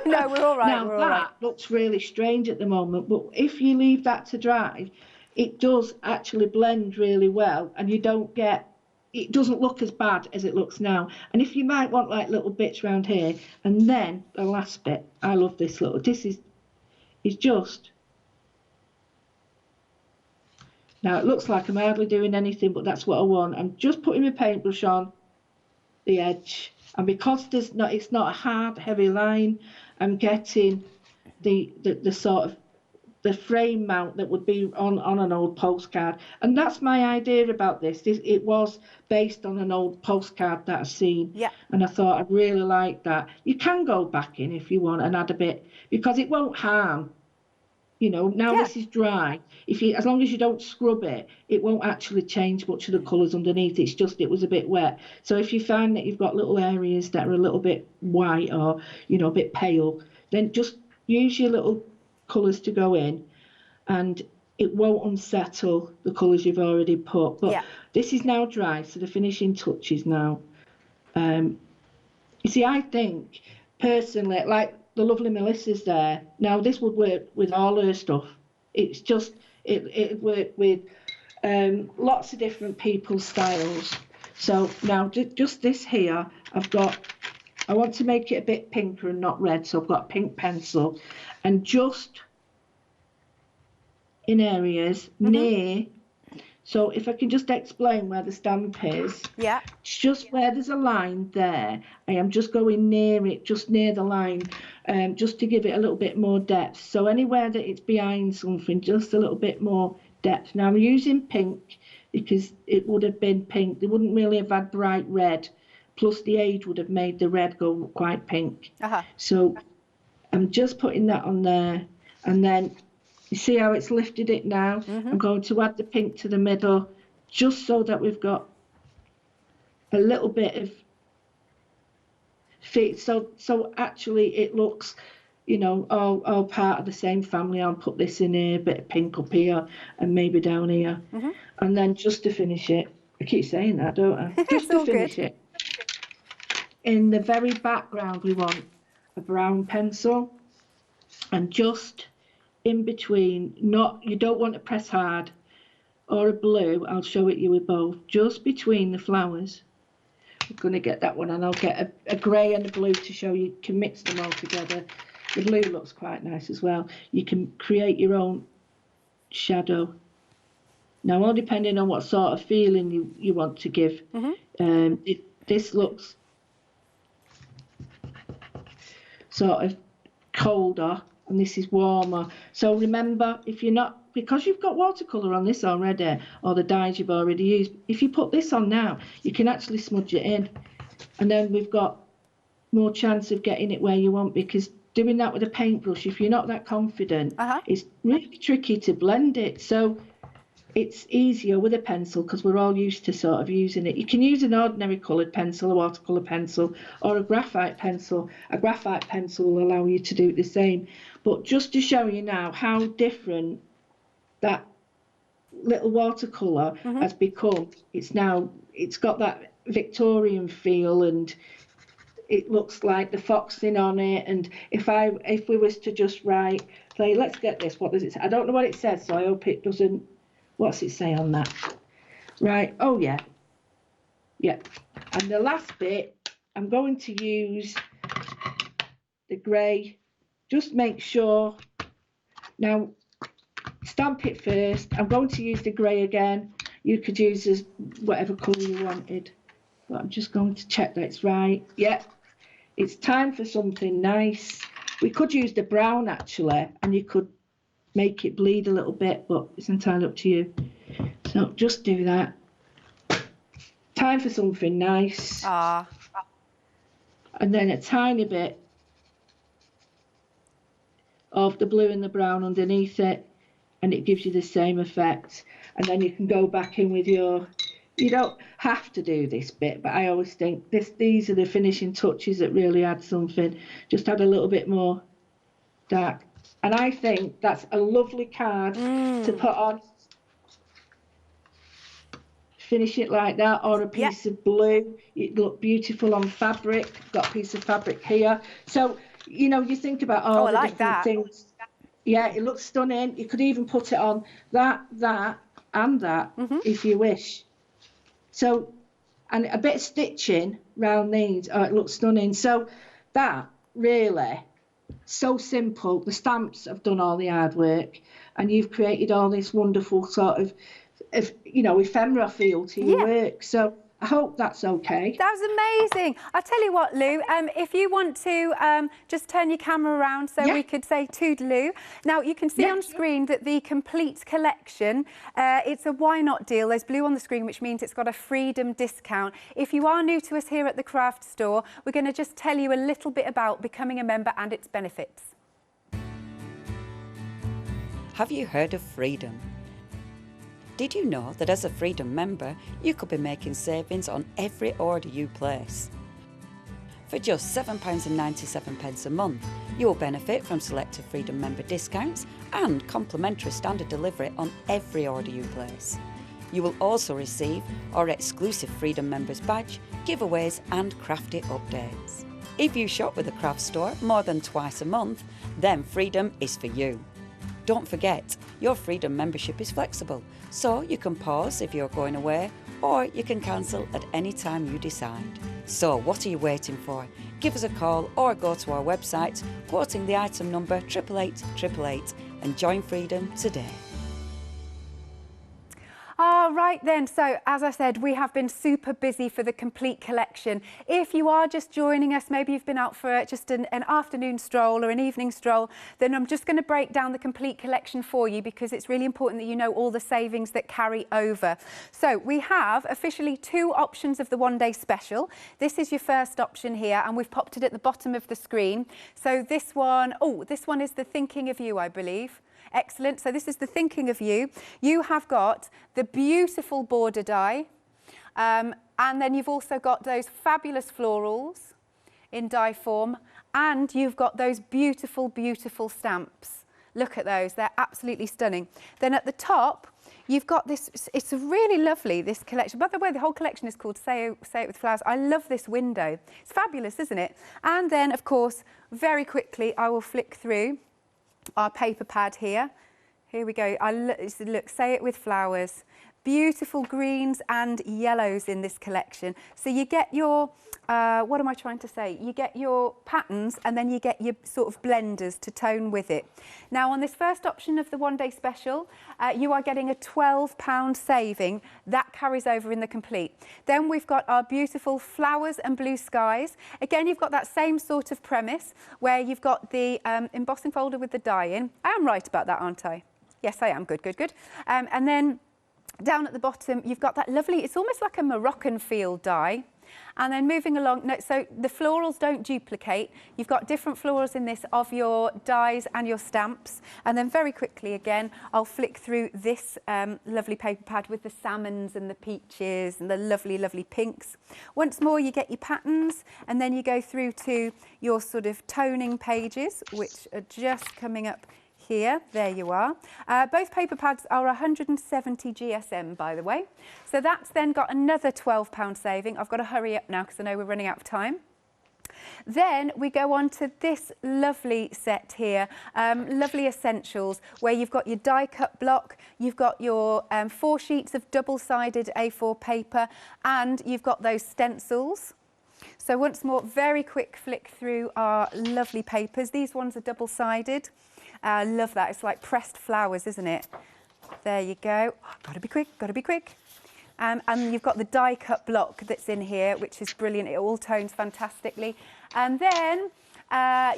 No, we're all right. Now that looks really strange at the moment, but if you leave that to dry, it does actually blend really well, and you don't get, it doesn't look as bad as it looks now. And if you might want like little bits around here, and then the last bit, I love this little, this is just, now it looks like I'm hardly doing anything, but that's what I want. I'm just putting my paintbrush on the edge, and because it's not a hard, heavy line, I'm getting the sort of the frame mount that would be on an old postcard. And that's my idea about this. It was based on an old postcard that I've seen. Yeah. And I thought I'd really like that. You can go back in if you want and add a bit, because it won't harm. You know, now this is dry. As long as you don't scrub it, it won't actually change much of the colours underneath. It's just it was a bit wet. So if you find that you've got little areas that are a little bit white or, you know, a bit pale, then just use your little colours to go in, and it won't unsettle the colours you've already put. But this is now dry, so the finishing touches now. You see, I think personally, like the lovely Melissa's there, now this would work with all her stuff. It's just, it worked with lots of different people's styles. So now just this here, I want to make it a bit pinker and not red, so I've got a pink pencil, and just in areas near, so if I can just explain where the stamp is, it's just where there's a line there, I am just going near it, just near the line, just to give it a little bit more depth. So anywhere that it's behind something, just a little bit more depth. Now I'm using pink because it would have been pink, they wouldn't really have had bright red, plus the age would have made the red go quite pink. So I'm just putting that on there, and then you see how it's lifted it now? I'm going to add the pink to the middle, just so that we've got a little bit of fit. So actually it looks, you know, all part of the same family. I'll put this in here, a bit of pink up here, and maybe down here. And then just to finish it, I keep saying that, don't I? Just to finish it, in the very background we want a brown pencil, and just in between, you don't want to press hard, or a blue, I'll show it you with both, just between the flowers. I'm going to get that one, and I'll get a grey and a blue to show you can mix them all together. The blue looks quite nice as well. You can create your own shadow. Now, all depending on what sort of feeling you want to give. This looks sort of colder, and this is warmer. So remember, if you're not, because you've got watercolour on this already, or the dyes you've already used, if you put this on now, you can actually smudge it in, and then we've got more chance of getting it where you want, because doing that with a paintbrush, if you're not that confident, it's really tricky to blend it. So it's easier with a pencil, because we're all used to sort of using it. You can use an ordinary coloured pencil, a watercolour pencil, or a graphite pencil. A graphite pencil will allow you to do the same. But just to show you now how different that little watercolour has become, it's got that Victorian feel, and it looks like the foxing on it. And if we was to just let's get this, what does it say? I don't know what it says, so I hope it doesn't. What's it say on that? Right, oh yeah. And the last bit, I'm going to use the grey. Just make sure. Now, stamp it first. I'm going to use the grey again. You could use whatever colour you wanted. But I'm just going to check that it's right. It's time for something nice. We could use the brown, actually, and you could make it bleed a little bit, but it's entirely up to you. So just do that. Time for something nice. And then a tiny bit of the blue and the brown underneath it, and it gives you the same effect. And then you can go back in with you don't have to do this bit, but I always think these are the finishing touches that really add something. Just add a little bit more dark. And I think that's a lovely card to put on finish it like that, or a piece of blue. It look beautiful on fabric. Got a piece of fabric here. So, you know, you think about all the different things. Yeah, it looks stunning. You could even put it on that, and that, if you wish. So, and a bit of stitching round these. Oh, it looks stunning. So that really, so simple. The stamps have done all the hard work, and you've created all this wonderful sort of you know, ephemera feel to your work. So I hope that's okay. That was amazing. I'll tell you what, Lou, if you want to just turn your camera around so we could say toodaloo. Now, you can see on screen that the complete collection, it's a why not deal. There's blue on the screen, which means it's got a freedom discount. If you are new to us here at the craft store, we're going to just tell you a little bit about becoming a member and its benefits. Have you heard of freedom? Did you know that as a Freedom member, you could be making savings on every order you place? For just £7.97 a month, you will benefit from selected Freedom member discounts and complimentary standard delivery on every order you place. You will also receive our exclusive Freedom Members badge, giveaways and crafty updates. If you shop with the craft store more than twice a month, then Freedom is for you. Don't forget, your Freedom membership is flexible, so you can pause if you're going away, or you can cancel at any time you decide. So what are you waiting for? Give us a call or go to our website, quoting the item number 88888, and join Freedom today. All right then, so as I said, we have been super busy for the complete collection. If you are just joining us, maybe you've been out for just an afternoon stroll or an evening stroll, then I'm just going to break down the complete collection for you because it's really important that you know all the savings that carry over. So we have officially 2 options of the one-day special. This is your first option here, and we've popped it at the bottom of the screen. So this one is the Thinking of You, I believe. Excellent. So this is the Thinking of You. You have got the beautiful border die, and then you've also got those fabulous florals in die form, and you've got those beautiful, beautiful stamps. Look at those. They're absolutely stunning. Then at the top, you've got this, it's really lovely, this collection. By the way, the whole collection is called Say It With Flowers. I love this window. It's fabulous, isn't it? And then, of course, very quickly, I will flick through our paper pad here. Here we go. Look, Say It With Flowers. Beautiful greens and yellows in this collection. So you get your, what am I trying to say? You get your patterns and then you get your sort of blenders to tone with it. Now on this first option of the one-day special, you are getting a £12 saving. That carries over in the complete. Then we've got our beautiful flowers and blue skies. Again, you've got that same sort of premise where you've got the embossing folder with the die in. I am right about that, aren't I? Yes, I am. Good, good, good. And then down at the bottom, you've got that lovely, it's almost like a Moroccan field die. And then moving along, so the florals don't duplicate. You've got different florals in this of your dies and your stamps. And then very quickly again, I'll flick through this lovely paper pad with the salmons and the peaches and the lovely, lovely pinks. Once more, you get your patterns, and then you go through to your sort of toning pages, which are just coming up here. There you are. Both paper pads are 170 GSM, by the way. So that's then got another £12 saving. I've got to hurry up now because I know we're running out of time. Then we go on to this lovely set here, lovely essentials, where you've got your die cut block, you've got your 4 sheets of double-sided A4 paper, and you've got those stencils. So once more, very quick flick through our lovely papers. These ones are double-sided. I love that. It's like pressed flowers, isn't it? There you go. Oh, gotta be quick, gotta be quick. And you've got the die cut block that's in here, which is brilliant. It all tones fantastically. And then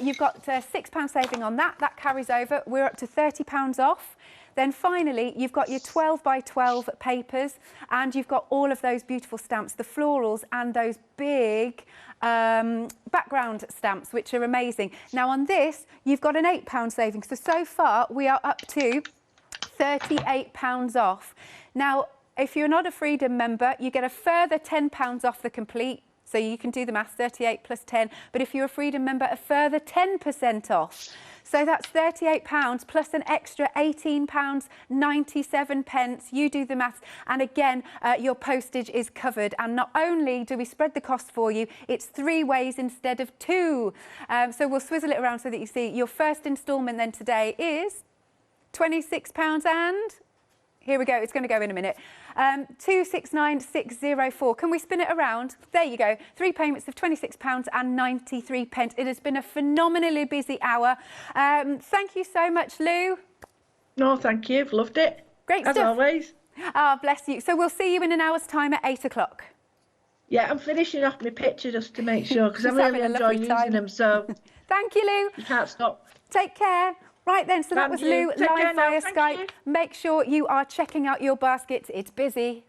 you've got £6 saving on that. That carries over. We're up to £30 off. Then finally, you've got your 12 by 12 papers, and you've got all of those beautiful stamps, the florals and those big background stamps, which are amazing. Now on this, you've got an £8 saving. So far, we are up to £38 off. Now, if you're not a Freedom member, you get a further £10 off the complete. So you can do the maths, 38 plus 10. But if you're a Freedom member, a further 10% off. So that's £38 plus an extra £18.97. You do the maths. And again, your postage is covered. And not only do we spread the cost for you, it's 3 ways instead of 2. So we'll swizzle it around so that you see your first instalment then today is £26 and... Here we go, it's going to go in a minute. 269604. Can we spin it around? There you go. 3 payments of £26.93. It has been a phenomenally busy hour. Thank you so much, Lou. No, thank you. I've loved it. Great as stuff. always. Ah, bless you. So we'll see you in an hour's time at 8 o'clock. Yeah, I'm finishing off my picture just to make sure, because I She's really having a enjoy lovely using time. them, so Thank you, Lou. you can't stop. Take care. Right then, so that was Thank you. Lou Take care live now. via Thank Skype. you. Make sure you are checking out your baskets. It's busy.